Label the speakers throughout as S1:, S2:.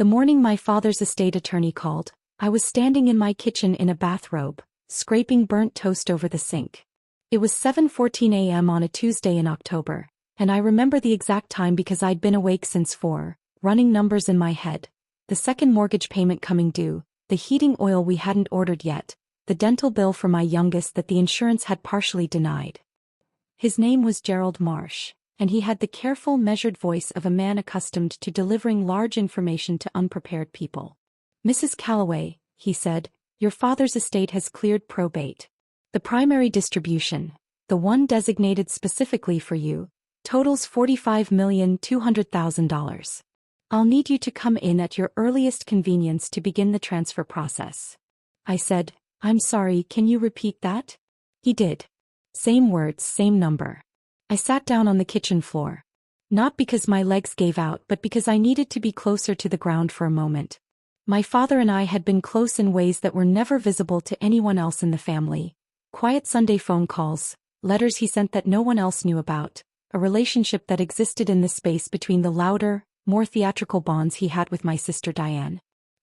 S1: The morning my father's estate attorney called, I was standing in my kitchen in a bathrobe, scraping burnt toast over the sink. It was 7:14 a.m. on a Tuesday in October, and I remember the exact time because I'd been awake since 4, running numbers in my head. The second mortgage payment coming due, the heating oil we hadn't ordered yet, the dental bill for my youngest that the insurance had partially denied. His name was Gerald Marsh, and he had the careful, measured voice of a man accustomed to delivering large information to unprepared people. "Mrs. Calloway," he said, "your father's estate has cleared probate. The primary distribution, the one designated specifically for you, totals $45,200,000. I'll need you to come in at your earliest convenience to begin the transfer process." I said, "I'm sorry, can you repeat that?" He did. Same words, same number. I sat down on the kitchen floor. Not because my legs gave out but because I needed to be closer to the ground for a moment. My father and I had been close in ways that were never visible to anyone else in the family. Quiet Sunday phone calls, letters he sent that no one else knew about, a relationship that existed in the space between the louder, more theatrical bonds he had with my sister Diane.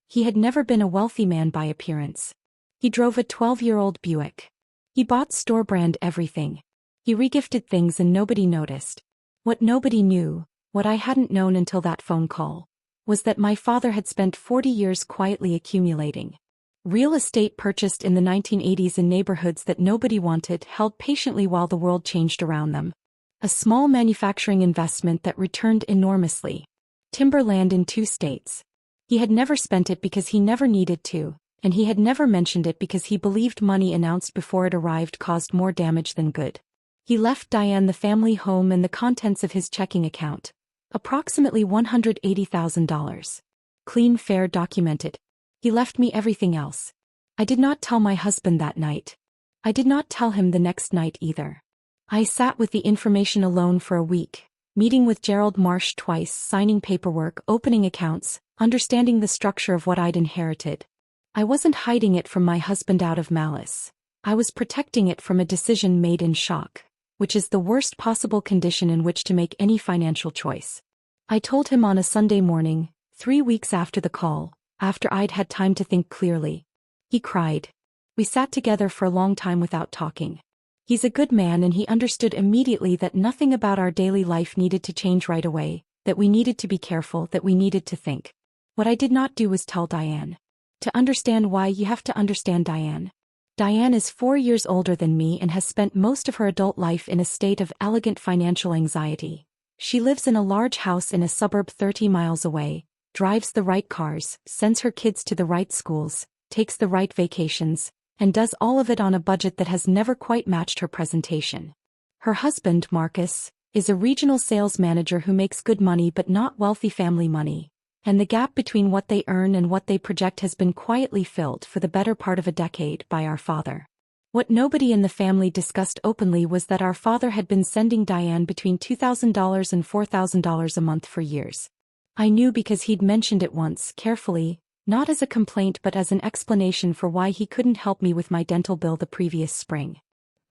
S1: He had never been a wealthy man by appearance. He drove a 12-year-old Buick. He bought store-brand everything. He regifted things and nobody noticed. What nobody knew, what I hadn't known until that phone call, was that my father had spent 40 years quietly accumulating. Real estate purchased in the 1980s in neighborhoods that nobody wanted, held patiently while the world changed around them. A small manufacturing investment that returned enormously. Timberland in 2 states. He had never spent it because he never needed to, and he had never mentioned it because he believed money announced before it arrived caused more damage than good. He left Diane the family home and the contents of his checking account. Approximately $180,000. Clean, fair, documented. He left me everything else. I did not tell my husband that night. I did not tell him the next night either. I sat with the information alone for a week, meeting with Gerald Marsh twice, signing paperwork, opening accounts, understanding the structure of what I'd inherited. I wasn't hiding it from my husband out of malice. I was protecting it from a decision made in shock, which is the worst possible condition in which to make any financial choice. I told him on a Sunday morning, 3 weeks after the call, after I'd had time to think clearly. He cried. We sat together for a long time without talking. He's a good man and he understood immediately that nothing about our daily life needed to change right away, that we needed to be careful, that we needed to think. What I did not do was tell Diane. To understand why, you have to understand Diane. Diane is 4 years older than me and has spent most of her adult life in a state of elegant financial anxiety. She lives in a large house in a suburb 30 miles away, drives the right cars, sends her kids to the right schools, takes the right vacations, and does all of it on a budget that has never quite matched her presentation. Her husband, Marcus, is a regional sales manager who makes good money but not wealthy family money, and the gap between what they earn and what they project has been quietly filled for the better part of a decade by our father. What nobody in the family discussed openly was that our father had been sending Diane between $2,000 and $4,000 a month for years. I knew because he'd mentioned it once, carefully, not as a complaint but as an explanation for why he couldn't help me with my dental bill the previous spring.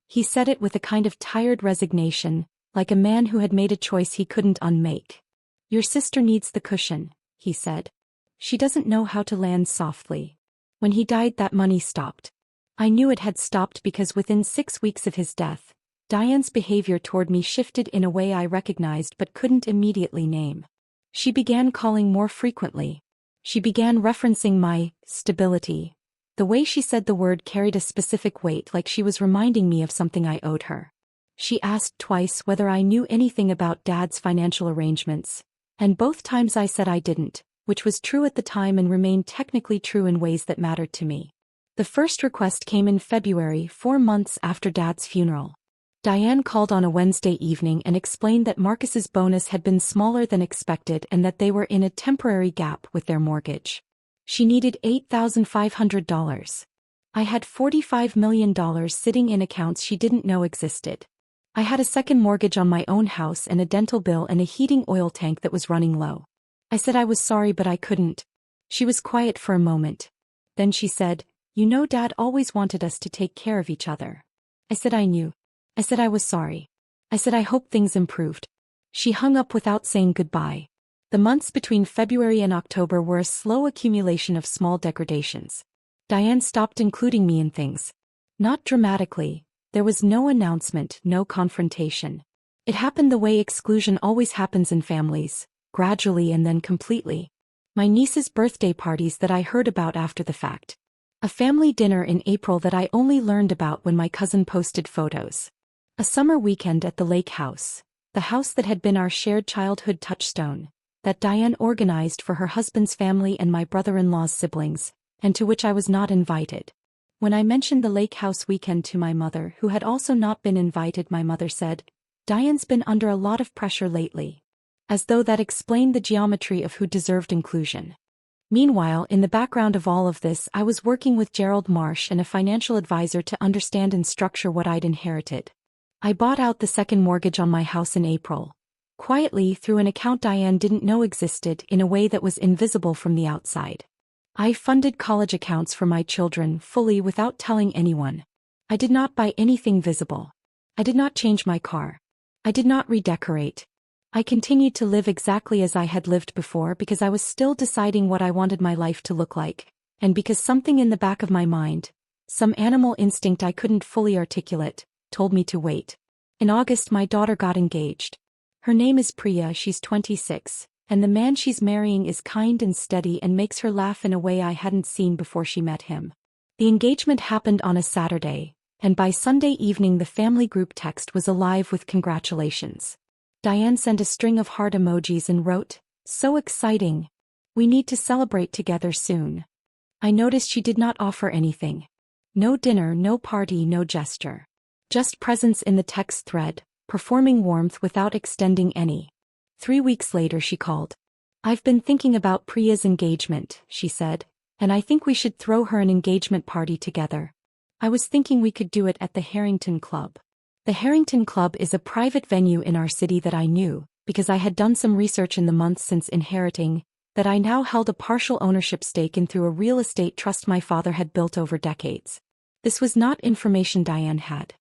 S1: He said it with a kind of tired resignation, like a man who had made a choice he couldn't unmake. "Your sister needs the cushion," he said. "She doesn't know how to land softly. When he died, that money stopped." I knew it had stopped because within 6 weeks of his death, Diane's behavior toward me shifted in a way I recognized but couldn't immediately name. She began calling more frequently. She began referencing my stability. The way she said the word carried a specific weight, like she was reminding me of something I owed her. She asked twice whether I knew anything about Dad's financial arrangements, and both times I said I didn't, which was true at the time and remained technically true in ways that mattered to me. The first request came in February, 4 months after Dad's funeral. Diane called on a Wednesday evening and explained that Marcus's bonus had been smaller than expected and that they were in a temporary gap with their mortgage. She needed $8,500. I had $45 million sitting in accounts she didn't know existed. I had a second mortgage on my own house and a dental bill and a heating oil tank that was running low. I said I was sorry but I couldn't. She was quiet for a moment. Then she said, "You know, Dad always wanted us to take care of each other." I said I knew. I said I was sorry. I said I hoped things improved. She hung up without saying goodbye. The months between February and October were a slow accumulation of small degradations. Diane stopped including me in things. Not dramatically. There was no announcement, no confrontation. It happened the way exclusion always happens in families, gradually and then completely. My niece's birthday parties that I heard about after the fact. A family dinner in April that I only learned about when my cousin posted photos. A summer weekend at the lake house, the house that had been our shared childhood touchstone, that Diane organized for her husband's family and my brother-in-law's siblings, and to which I was not invited. When I mentioned the lake house weekend to my mother, who had also not been invited, my mother said, "Diane's been under a lot of pressure lately." As though that explained the geometry of who deserved inclusion. Meanwhile, in the background of all of this, I was working with Gerald Marsh and a financial advisor to understand and structure what I'd inherited. I bought out the second mortgage on my house in April, quietly through an account Diane didn't know existed in a way that was invisible from the outside. I funded college accounts for my children fully without telling anyone. I did not buy anything visible. I did not change my car. I did not redecorate. I continued to live exactly as I had lived before because I was still deciding what I wanted my life to look like, and because something in the back of my mind, some animal instinct I couldn't fully articulate, told me to wait. In August, my daughter got engaged. Her name is Priya, she's 26, and the man she's marrying is kind and steady and makes her laugh in a way I hadn't seen before she met him. The engagement happened on a Saturday, and by Sunday evening the family group text was alive with congratulations. Diane sent a string of heart emojis and wrote, "So exciting. We need to celebrate together soon." I noticed she did not offer anything. No dinner, no party, no gesture. Just presence in the text thread, performing warmth without extending any. 3 weeks later she called. "I've been thinking about Priya's engagement," she said, "and I think we should throw her an engagement party together. I was thinking we could do it at the Harrington Club." The Harrington Club is a private venue in our city that I knew, because I had done some research in the months since inheriting, that I now held a partial ownership stake in through a real estate trust my father had built over decades. This was not information Diane had.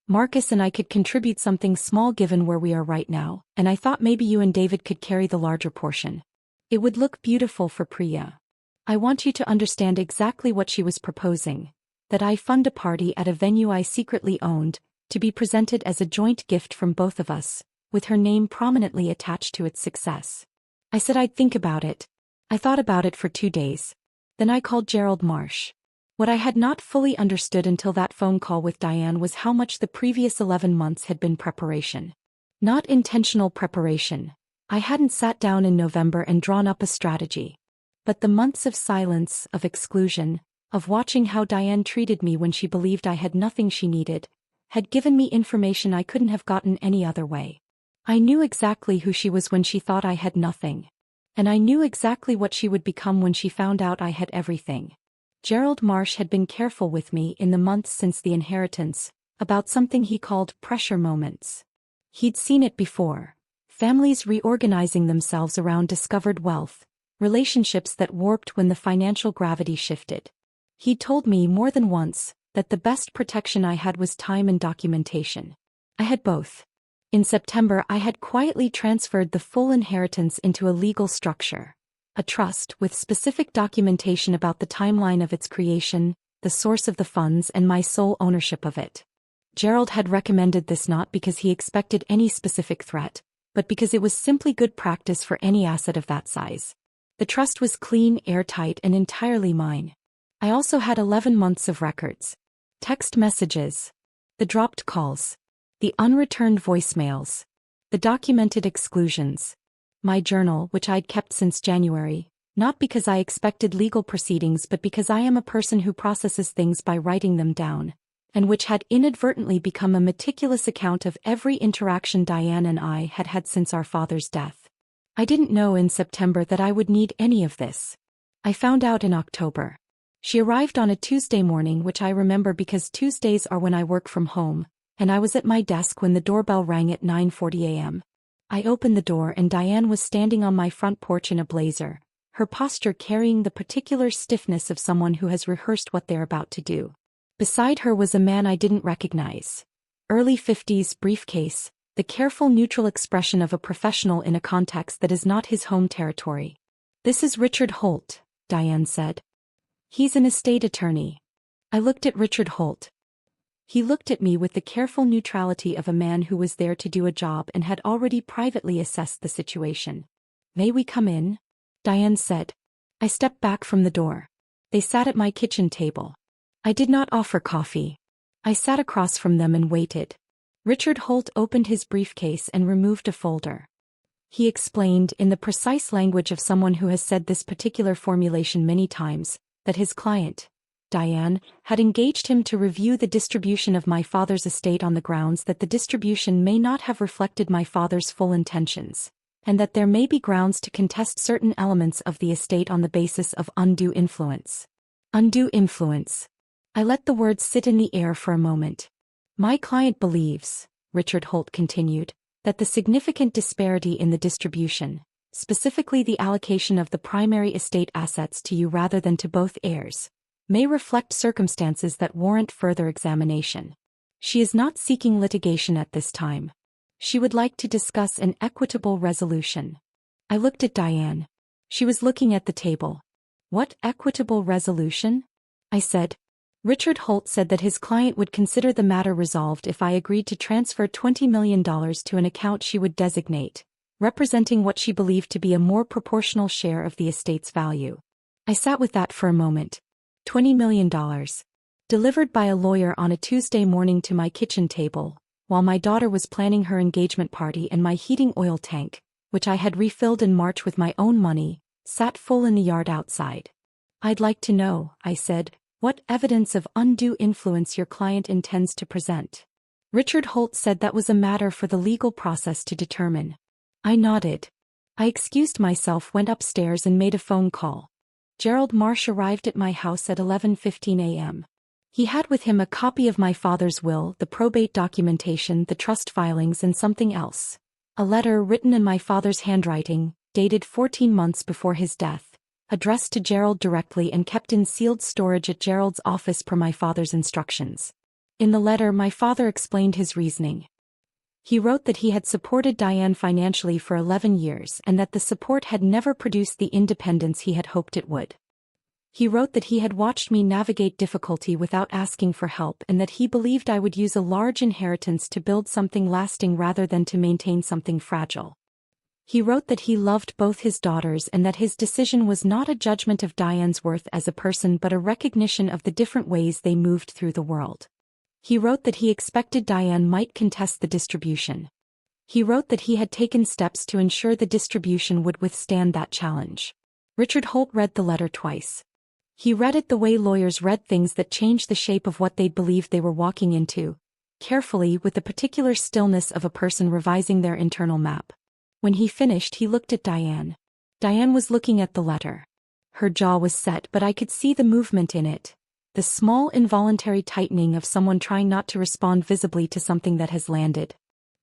S1: Marcus and I could contribute something small given where we are right now, and I thought maybe you and David could carry the larger portion. It would look beautiful for Priya. I want you to understand exactly what she was proposing, that I fund a party at a venue I secretly owned, to be presented as a joint gift from both of us, with her name prominently attached to its success. I said I'd think about it. I thought about it for 2 days. Then I called Gerald Marsh. What I had not fully understood until that phone call with Diane was how much the previous 11 months had been preparation. Not intentional preparation. I hadn't sat down in November and drawn up a strategy. But the months of silence, of exclusion, of watching how Diane treated me when she believed I had nothing she needed, had given me information I couldn't have gotten any other way. I knew exactly who she was when she thought I had nothing. And I knew exactly what she would become when she found out I had everything. Gerald Marsh had been careful with me in the months since the inheritance, about something he called pressure moments. He'd seen it before. Families reorganizing themselves around discovered wealth, relationships that warped when the financial gravity shifted. He'd told me more than once that the best protection I had was time and documentation. I had both. In September I had quietly transferred the full inheritance into a legal structure, a trust with specific documentation about the timeline of its creation, the source of the funds and my sole ownership of it. Gerald had recommended this not because he expected any specific threat, but because it was simply good practice for any asset of that size. The trust was clean, airtight and entirely mine. I also had 11 months of records. Text messages, the dropped calls, the unreturned voicemails, the documented exclusions, my journal which I'd kept since January, not because I expected legal proceedings but because I am a person who processes things by writing them down, and which had inadvertently become a meticulous account of every interaction Diane and I had had since our father's death. I didn't know in September that I would need any of this. I found out in October. She arrived on a Tuesday morning, which I remember because Tuesdays are when I work from home, and I was at my desk when the doorbell rang at 9:40 a.m. I opened the door and Diane was standing on my front porch in a blazer, her posture carrying the particular stiffness of someone who has rehearsed what they're about to do. Beside her was a man I didn't recognize. Early 50s, briefcase, the careful neutral expression of a professional in a context that is not his home territory. "This is Richard Holt," Diane said. "He's an estate attorney." I looked at Richard Holt. He looked at me with the careful neutrality of a man who was there to do a job and had already privately assessed the situation. "May we come in?" Diane said. I stepped back from the door. They sat at my kitchen table. I did not offer coffee. I sat across from them and waited. Richard Holt opened his briefcase and removed a folder. He explained, in the precise language of someone who has said this particular formulation many times, that his client, Diane, had engaged him to review the distribution of my father's estate on the grounds that the distribution may not have reflected my father's full intentions, and that there may be grounds to contest certain elements of the estate on the basis of undue influence. Undue influence. I let the words sit in the air for a moment. "My client believes," Richard Holt continued, "that the significant disparity in the distribution, specifically the allocation of the primary estate assets to you rather than to both heirs, may reflect circumstances that warrant further examination. She is not seeking litigation at this time. She would like to discuss an equitable resolution." I looked at Diane. She was looking at the table. "What equitable resolution?" I said. Richard Holt said that his client would consider the matter resolved if I agreed to transfer $20 million to an account she would designate, representing what she believed to be a more proportional share of the estate's value. I sat with that for a moment. $20 million. Delivered by a lawyer on a Tuesday morning to my kitchen table, while my daughter was planning her engagement party and my heating oil tank, which I had refilled in March with my own money, sat full in the yard outside. "I'd like to know," I said, "what evidence of undue influence your client intends to present." Richard Holt said that was a matter for the legal process to determine. I nodded. I excused myself, went upstairs and made a phone call. Gerald Marsh arrived at my house at 11:15 a.m. He had with him a copy of my father's will, the probate documentation, the trust filings and something else. A letter written in my father's handwriting, dated 14 months before his death, addressed to Gerald directly and kept in sealed storage at Gerald's office per my father's instructions. In the letter, my father explained his reasoning. He wrote that he had supported Diane financially for 11 years and that the support had never produced the independence he had hoped it would. He wrote that he had watched me navigate difficulty without asking for help and that he believed I would use a large inheritance to build something lasting rather than to maintain something fragile. He wrote that he loved both his daughters and that his decision was not a judgment of Diane's worth as a person but a recognition of the different ways they moved through the world. He wrote that he expected Diane might contest the distribution. He wrote that he had taken steps to ensure the distribution would withstand that challenge. Richard Holt read the letter twice. He read it the way lawyers read things that changed the shape of what they believed they were walking into, carefully with the particular stillness of a person revising their internal map. When he finished, he looked at Diane. Diane was looking at the letter. Her jaw was set, but I could see the movement in it, the small involuntary tightening of someone trying not to respond visibly to something that has landed.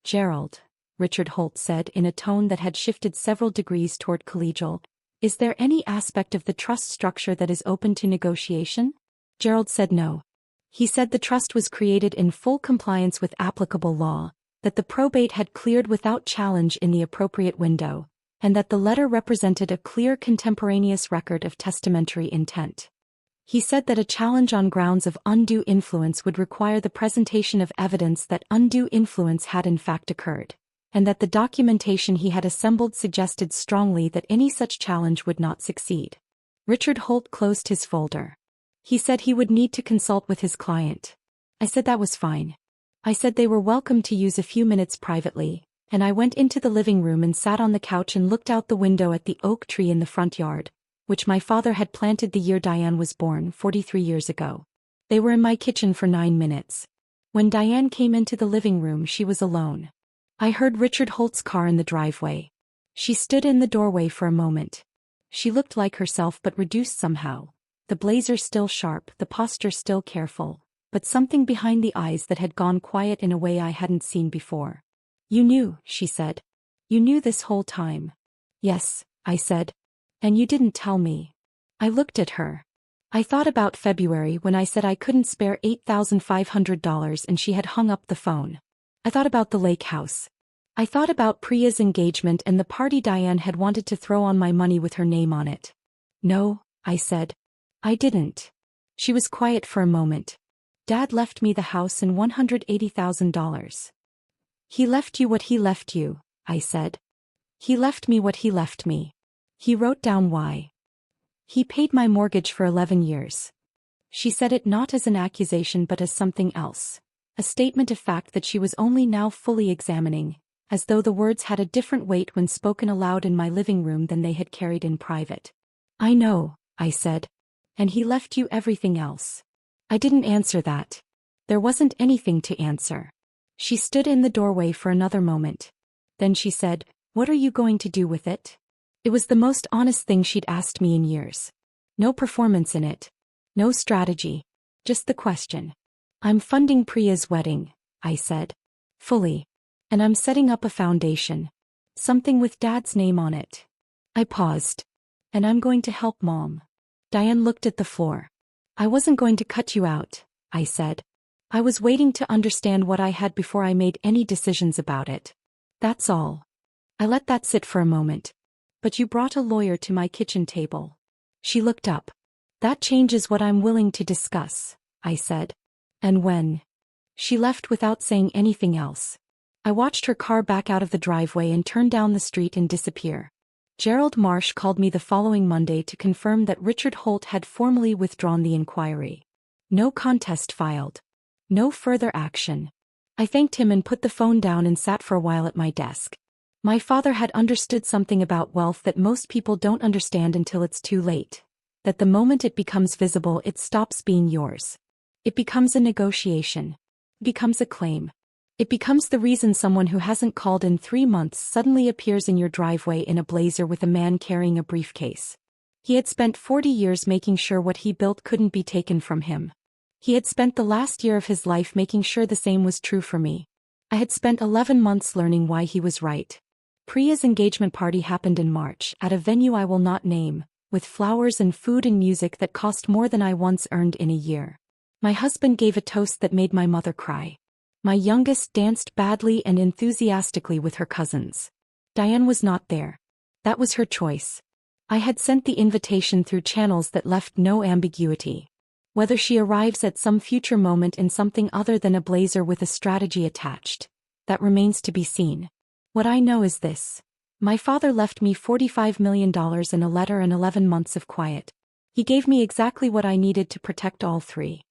S1: "Gerald," Richard Holt said in a tone that had shifted several degrees toward collegial, "is there any aspect of the trust structure that is open to negotiation?" Gerald said no. He said the trust was created in full compliance with applicable law, that the probate had cleared without challenge in the appropriate window, and that the letter represented a clear contemporaneous record of testamentary intent. He said that a challenge on grounds of undue influence would require the presentation of evidence that undue influence had in fact occurred, and that the documentation he had assembled suggested strongly that any such challenge would not succeed. Richard Holt closed his folder. He said he would need to consult with his client. I said that was fine. I said they were welcome to use a few minutes privately, and I went into the living room and sat on the couch and looked out the window at the oak tree in the front yard, which my father had planted the year Diane was born, 43 years ago. They were in my kitchen for 9 minutes. When Diane came into the living room, she was alone. I heard Richard Holt's car in the driveway. She stood in the doorway for a moment. She looked like herself but reduced somehow, the blazer still sharp, the posture still careful, but something behind the eyes that had gone quiet in a way I hadn't seen before. "You knew," she said. "You knew this whole time." "Yes," I said. "And you didn't tell me." I looked at her. I thought about February when I said I couldn't spare $8,500 and she had hung up the phone. I thought about the lake house. I thought about Priya's engagement and the party Diane had wanted to throw on my money with her name on it. No, I said. I didn't. She was quiet for a moment. Dad left me the house and $180,000. He left you what he left you, I said. He left me what he left me. He wrote down why. He paid my mortgage for 11 years. She said it not as an accusation but as something else. A statement of fact that she was only now fully examining, as though the words had a different weight when spoken aloud in my living room than they had carried in private. I know, I said. And he left you everything else. I didn't answer that. There wasn't anything to answer. She stood in the doorway for another moment. Then she said, "What are you going to do with it?" It was the most honest thing she'd asked me in years. No performance in it. No strategy. Just the question. "I'm funding Priya's wedding," I said. "Fully. And I'm setting up a foundation. Something with Dad's name on it." I paused. "And I'm going to help Mom." Diane looked at the floor. "I wasn't going to cut you out," I said. "I was waiting to understand what I had before I made any decisions about it. That's all." I let that sit for a moment. "But you brought a lawyer to my kitchen table." She looked up. "That changes what I'm willing to discuss," I said. "And when?" She left without saying anything else. I watched her car back out of the driveway and turn down the street and disappear. Gerald Marsh called me the following Monday to confirm that Richard Holt had formally withdrawn the inquiry. No contest filed. No further action. I thanked him and put the phone down and sat for a while at my desk. My father had understood something about wealth that most people don't understand until it's too late. That the moment it becomes visible, it stops being yours. It becomes a negotiation. It becomes a claim. It becomes the reason someone who hasn't called in 3 months suddenly appears in your driveway in a blazer with a man carrying a briefcase. He had spent 40 years making sure what he built couldn't be taken from him. He had spent the last year of his life making sure the same was true for me. I had spent 11 months learning why he was right. Priya's engagement party happened in March at a venue I will not name, with flowers and food and music that cost more than I once earned in a year. My husband gave a toast that made my mother cry. My youngest danced badly and enthusiastically with her cousins. Diane was not there. That was her choice. I had sent the invitation through channels that left no ambiguity. Whether she arrives at some future moment in something other than a blazer with a strategy attached, that remains to be seen. What I know is this. My father left me $45 million in a letter and 11 months of quiet. He gave me exactly what I needed to protect all three.